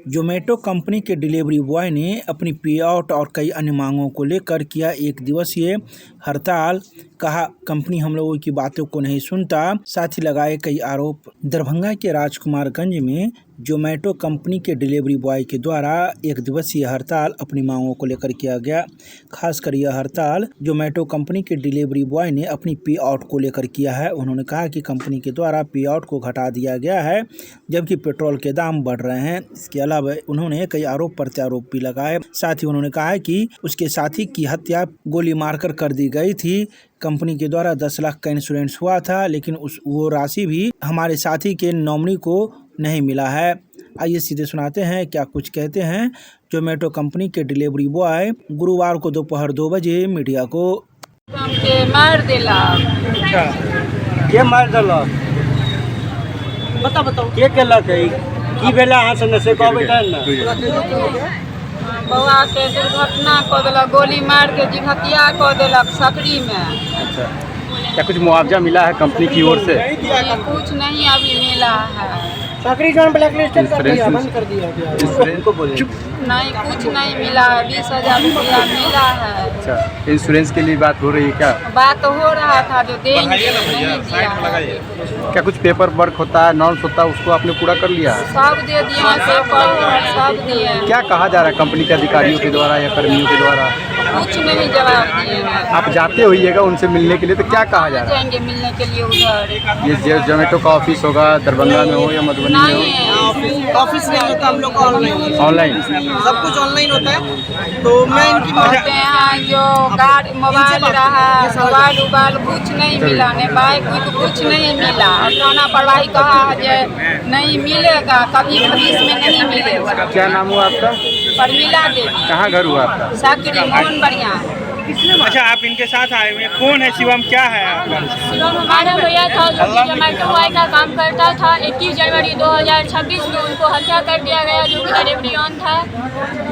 Zomato company के delivery boy ने अपनी पे आउट और कई अन्य मांगों को लेकर किया एक दिवसीय हड़ताल। कहा, कंपनी हम लोगों की बातों को नहीं सुनता। साथ ही लगाए कई आरोप। दरभंगा के राजकुमारगंज में जोमेटो कंपनी के डिलीवरी बॉय के द्वारा एक दिवसीय हड़ताल अपनी मांगों को लेकर किया गया। खासकर यह हड़ताल जोमेटो कंपनी के डिलीवरी बॉय ने अपनी पे आउट को लेकर किया है। उन्होंने कहा कि कंपनी के द्वारा पे आउट को घटा दिया गया है, जबकि पेट्रोल के दाम बढ़ रहे हैं। इसके अलावा उन्होंने कई आरोप प्रत्यारोप भी लगाए। साथ ही उन्होंने कहा कि उसके साथी की हत्या गोली मारकर कर दी गई थी। कंपनी के द्वारा 10 लाख का इंश्योरेंस हुआ था, लेकिन वो राशि भी हमारे साथी के नॉमिनी को नहीं मिला है। आइए सीधे सुनाते हैं क्या कुछ कहते हैं जोमेटो कंपनी के डिलीवरी बॉय गुरुवार को दोपहर 2 बजे मीडिया को। हमके मार देला। अच्छा, के मार देलक? बताओ के केलक है? की भेला अहाँ से से कहबै तहन ना। बउआ के दुर्घटना कऽ देलक, गोली मार के जिघतिया कऽ देलक सकरी में। अच्छा, क्या कुछ मुआवजा मिला है कंपनी की ओर से? नहीं, कुछ नहीं अभी मिला है। सकरी जॉन ब्लैक लिस्टेड कर दिया, बंद कर दिया गया। उनको बोलिए। नहीं, कुछ नहीं मिला है। 20,000 रुपया मिला है। अच्छा, इंश्योरेंस के लिए बात हो रही है क्या? बात हो रहा था जो देंगे, नहीं दिया है। क्या कुछ पेपर वर्क होता है, नॉर्म्स होता है, उसको आपने पूरा कर लिया? सब दे दिया, सब दिए। क्या कहा जा रहा है कंपनी के अधिकारियों के द्वारा या कर्मियों के द्वारा? कुछ नहीं जवाब दिए। आप जाते होइएगा उनसे मिलने के लिए, तो क्या कहा जा रहा है? जाएंगे मिलने के लिए उधर। ये जोमेटो का ऑफिस होगा दरभंगा में हो या मधुबनी में हो? नहीं, ऑफिस नहीं होता, हम लोग का ऑनलाइन सब कुछ ऑनलाइन होता है। तो मैं इनकी होते हैं जो कार्ड मोबाइल रहा, मोबाइल उबाइल कुछ नहीं मिला, ने बाइक कुछ नहीं मिला। और थाना प्रभारी कहा जे नहीं मिलेगा, कभी भविष्य में नहीं मिलेगा। क्या नाम हुआ आपका? परमिला देवी। कहाँ घर हुआ आपका? सकरी मोहन बढ़िया। अच्छा, आप इनके साथ आए हुए कौन है? शिवम क्या है आपका? शिवम हमारा भैया था जो कि जोमेटो बॉय का काम करता था। 21 जनवरी 2026 में उनको हत्या कर दिया गया, जो कि डिलीवरी ऑन था।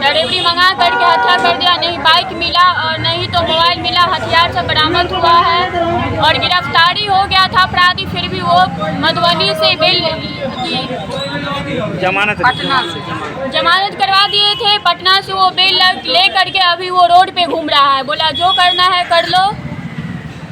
डिलीवरी मंगा करके हत्या कर दिया। नहीं बाइक मिला और नहीं तो मोबाइल मिला। हथियार से बरामद हुआ है और गिरफ्तारी हो गया था अपराधी। फिर भी वो मधुबनी से बेल जमानत पटना से जमानत करवा दिए थे। पटना से वो बेल ले करके अभी वो रोड पे घूम रहा है। बोला जो करना है कर लो।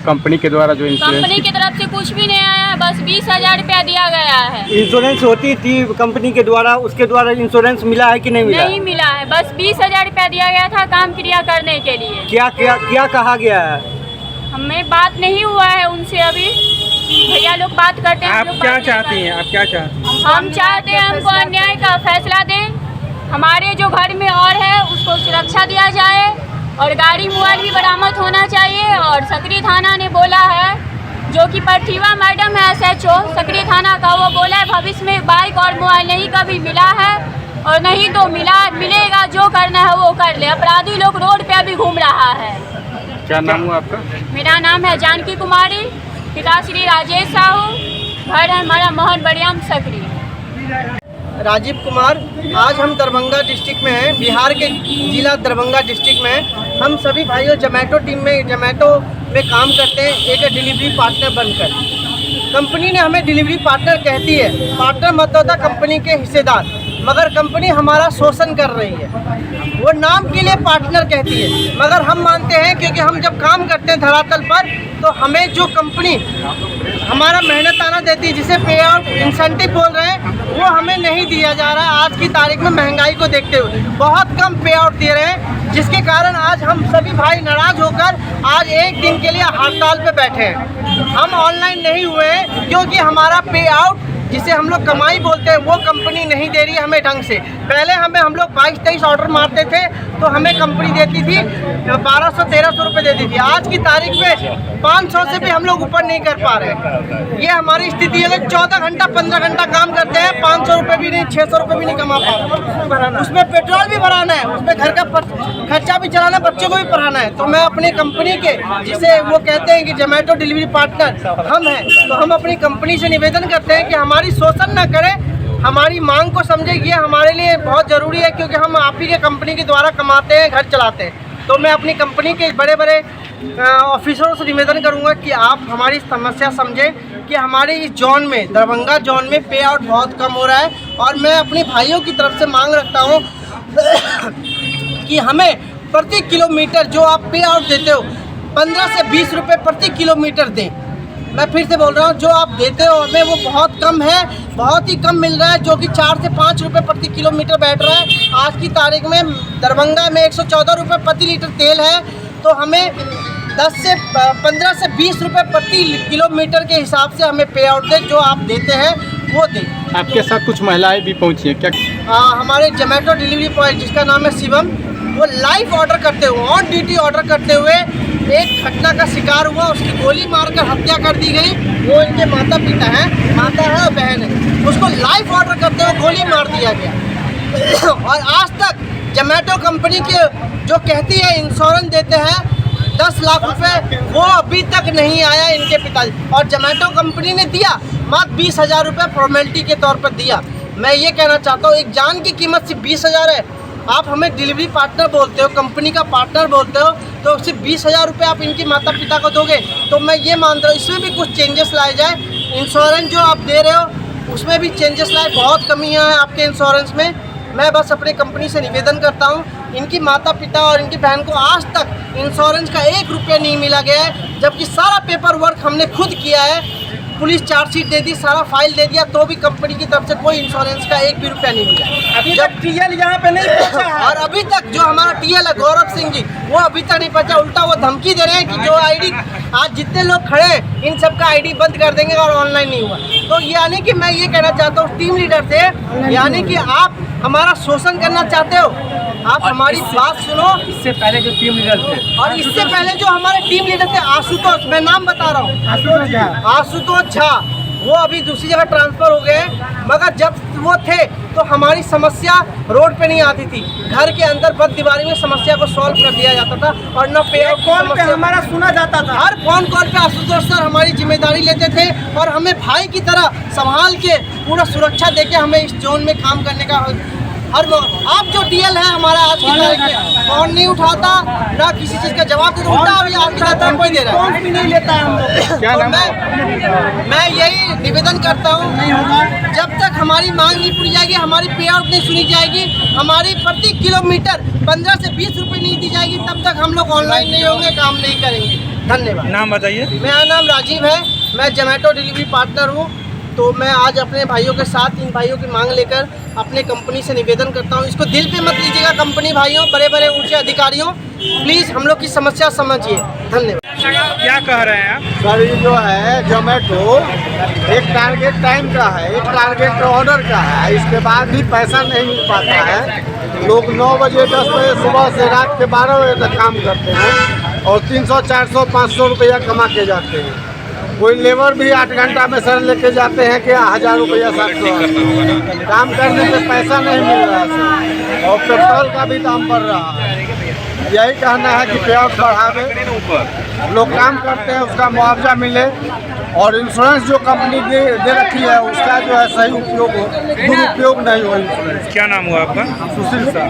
कंपनी के द्वारा जो कंपनी की तरफ से कुछ भी नहीं आया है, बस 20,000 रुपया दिया गया है। इंश्योरेंस होती थी कंपनी के द्वारा, उसके द्वारा इंश्योरेंस मिला है कि नहीं मिला? नहीं मिला है, बस 20,000 रुपया दिया गया था काम क्रिया करने के लिए। क्या क्या क्या कहा गया है? हमें बात नहीं हुआ है उनसे अभी। भैया लोग बात करते हैं। आप क्या चाहती हैं? आप क्या चाहती हैं? हम चाहते हैं हमको अन्याय का फैसला दें। हमारे जो घर में और है उसको सुरक्षा दिया जाए और गाड़ी मोबाइल भी बरामद होना चाहिए। और सकरी थाना ने बोला है, जो कि प्रतिभा मैडम है SHO सकरी थाना का, वो बोला है भविष्य में बाइक और मोबाइल नहीं कभी मिला है और नहीं तो मिलेगा। जो करना है वो कर ले। अपराधी लोग रोड पे अभी घूम रहा है। क्या नाम हुआ आपका? मेरा नाम है जानकी कुमारी, पिता श्री राजेश साहू, घर है हमारा मोहन बढ़िया सकरी। राजीव कुमार। आज हम दरभंगा डिस्ट्रिक्ट में हैं, बिहार के जिला दरभंगा डिस्ट्रिक्ट में हैं। हम सभी भाइयों जोमेटो टीम में जोमेटो में काम करते हैं, एक डिलीवरी पार्टनर बनकर। कंपनी ने हमें डिलीवरी पार्टनर कहती है, पार्टनर मतलब होता कंपनी के हिस्सेदार, मगर कंपनी हमारा शोषण कर रही है। वो नाम के लिए पार्टनर कहती है, मगर हम मानते हैं क्योंकि हम जब काम करते हैं धरातल पर, तो हमें जो कंपनी हमारा मेहनताना देती है, जिसे पे आउट इंसेंटिव बोल रहे हैं, वो हमें नहीं दिया जा रहा है। आज की तारीख में महंगाई को देखते हुए बहुत कम पे आउट दे रहे हैं, जिसके कारण आज हम सभी भाई नाराज होकर आज एक दिन के लिए हड़ताल पे बैठे हैं। हम ऑनलाइन नहीं हुए हैं क्योंकि हमारा पे आउट, जिसे हम लोग कमाई बोलते हैं, वो कंपनी नहीं दे रही है हमें ढंग से। पहले हम लोग 22-23 ऑर्डर मारते थे तो हमें कंपनी देती थी 1200-1300 रुपये देती थी। आज की तारीख में 500 से भी हम लोग ऊपर नहीं कर पा रहे। ये हमारी स्थिति है। 14 घंटा 15 घंटा काम करते हैं, 500 रुपये भी नहीं, 600 रुपये भी नहीं कमा पा रहे। उसमें पेट्रोल भी भराना है, उसमें घर का खर्चा भी चलाना है, बच्चों को भी पढ़ाना है। तो मैं अपनी कंपनी के, जिसे वो कहते हैं कि जोमेटो डिलीवरी पार्टनर हम हैं, तो हम अपनी कंपनी से निवेदन करते हैं कि हमारी शोषण न करें, हमारी मांग को समझे। ये हमारे लिए बहुत ज़रूरी है क्योंकि हम आप ही के कंपनी के द्वारा कमाते हैं, घर चलाते हैं। तो मैं अपनी कंपनी के बड़े बड़े ऑफिसरों से निवेदन करूंगा कि आप हमारी समस्या समझें कि हमारे इस जोन में, दरभंगा जोन में पे आउट बहुत कम हो रहा है। और मैं अपने भाइयों की तरफ से मांग रखता हूं कि हमें प्रति किलोमीटर जो आप पे आउट देते हो 15 से 20 रुपये प्रति किलोमीटर दें। मैं फिर से बोल रहा हूँ, जो आप देते हो हमें वो बहुत कम है, बहुत ही कम मिल रहा है, जो कि 4 से 5 रुपये प्रति किलोमीटर बैठ रहा है। आज की तारीख में दरभंगा में 114 रुपये प्रति लीटर तेल है, तो हमें 15 से 20 रुपये प्रति किलोमीटर के हिसाब से हमें पे आउट दें, जो आप देते हैं वो दें। आपके साथ कुछ महिलाएं भी पहुंची हैं क्या? हमारे जोमेटो डिलीवरी बॉय जिसका नाम है शिवम, वो लाइव ऑर्डर करते हुए, ऑन ड्यूटी ऑर्डर करते हुए एक घटना का शिकार हुआ, उसकी गोली मारकर हत्या कर दी गई। वो इनके माता पिता हैं, माता है और बहन है, उसको लाइव ऑर्डर करते हुए गोली मार दिया गया। और आज तक जोमेटो कंपनी के जो कहती है इंश्योरेंस देते हैं 10 लाख रुपए, वो अभी तक नहीं आया इनके पिताजी। और जोमेटो कंपनी ने दिया मात्र 20,000 रुपये फॉर्मेलिटी के तौर पर दिया। मैं ये कहना चाहता हूँ, एक जान की कीमत सिर्फ 20,000 है, आप हमें डिलीवरी पार्टनर बोलते हो, कंपनी का पार्टनर बोलते हो, तो सिर्फ 20,000 रुपये आप इनकी माता पिता को दोगे। तो मैं ये मानता हूँ इसमें भी कुछ चेंजेस लाए जाए। इंश्योरेंस जो आप दे रहे हो उसमें भी चेंजेस लाए, बहुत कमियाँ हैं आपके इंश्योरेंस में। मैं बस अपनी कंपनी से निवेदन करता हूँ, इनकी माता पिता और इनकी बहन को आज तक इंश्योरेंस का 1 रुपया नहीं मिला गया है, जबकि सारा पेपर वर्क हमने खुद किया है। पुलिस चार्जशीट दे दी, सारा फाइल दे दिया, तो भी कंपनी की तरफ से कोई इंश्योरेंस का 1 भी रुपया नहीं मिला। अभी तक टीएल यहाँ पे नहीं पहुँचा है। और अभी तक जो हमारा टीएल है गौरव सिंह जी, वो अभी तक नहीं पहुंचा। उल्टा वो धमकी दे रहे हैं कि जो आईडी आज जितने लोग खड़े हैं इन सब का आईडी बंद कर देंगे और ऑनलाइन नहीं हुआ। तो यानी कि मैं ये कहना चाहता हूँ टीम लीडर से, यानी कि आप हमारा शोषण करना चाहते हो। आप हमारी बात सुनो। इससे पहले जो टीम लीडर थे, और इससे पहले जो हमारे टीम लीडर थे आशुतोष, मैं नाम बता रहा हूँ, आशुतोष झा, वो अभी दूसरी जगह ट्रांसफर हो गए। मगर जब वो थे तो हमारी समस्या रोड पे नहीं आती थी, घर के अंदर बद दीवारी में समस्या को सॉल्व कर दिया जाता था। और न पे कॉल पे हमारा सुना जाता था, हर फोन कॉल पे आशुतोष सर हमारी जिम्मेदारी लेते थे और हमें भाई की तरह संभाल के पूरा सुरक्षा देके हमें इस जोन में काम करने का हर आप जो डीएल है हमारा आज की तारीख में फोन नहीं उठाता, ना किसी चीज़ का जवाब देता, उल्टा अभी आज की तारीख में कोई दे रहा है, भी नहीं लेता है हम लोग। क्या नाम तो मैं यही निवेदन करता हूँ, जब तक हमारी मांग नहीं पूरी जाएगी, हमारी पे आउट नहीं सुनी जाएगी, हमारी प्रति किलोमीटर 15 से 20 रुपये नहीं दी जाएगी, तब तक हम लोग ऑनलाइन नहीं होंगे, काम नहीं करेंगे। धन्यवाद। नाम बताइए। मेरा नाम राजीव है, मैं जोमेटो डिलीवरी पार्टनर हूँ। तो मैं आज अपने भाइयों के साथ इन भाइयों की मांग लेकर अपने कंपनी से निवेदन करता हूँ, इसको दिल पे मत लीजिएगा कंपनी भाइयों, बड़े बड़े ऊंचे अधिकारियों, प्लीज़ हम लोग की समस्या समझिए। धन्यवाद। क्या कह रहे हैं आप? सर ये जो है जोमेटो एक टारगेट टाइम का है, एक टारगेट ऑर्डर का है, इसके बाद भी पैसा नहीं मिल पाता है। लोग 9 बजे 10 बजे सुबह से रात के 12 बजे तक काम करते हैं और 300 400 500 रुपया कमा के जाते हैं। कोई लेबर भी 8 घंटा में सर लेके जाते हैं कि 1000 रुपया 700 काम करने में पैसा नहीं मिल रहा है और पेट्रोल का भी दाम बढ़ रहा है। यही कहना है कि पे आउट बढ़ावे, लोग काम करते हैं उसका मुआवजा मिले और इंश्योरेंस जो कंपनी दे रखी है उसका जो है सही उपयोग हो, दुरुपयोग नहीं हो। इंश्योरेंस। क्या नाम हुआ आपका? सुशील साहब।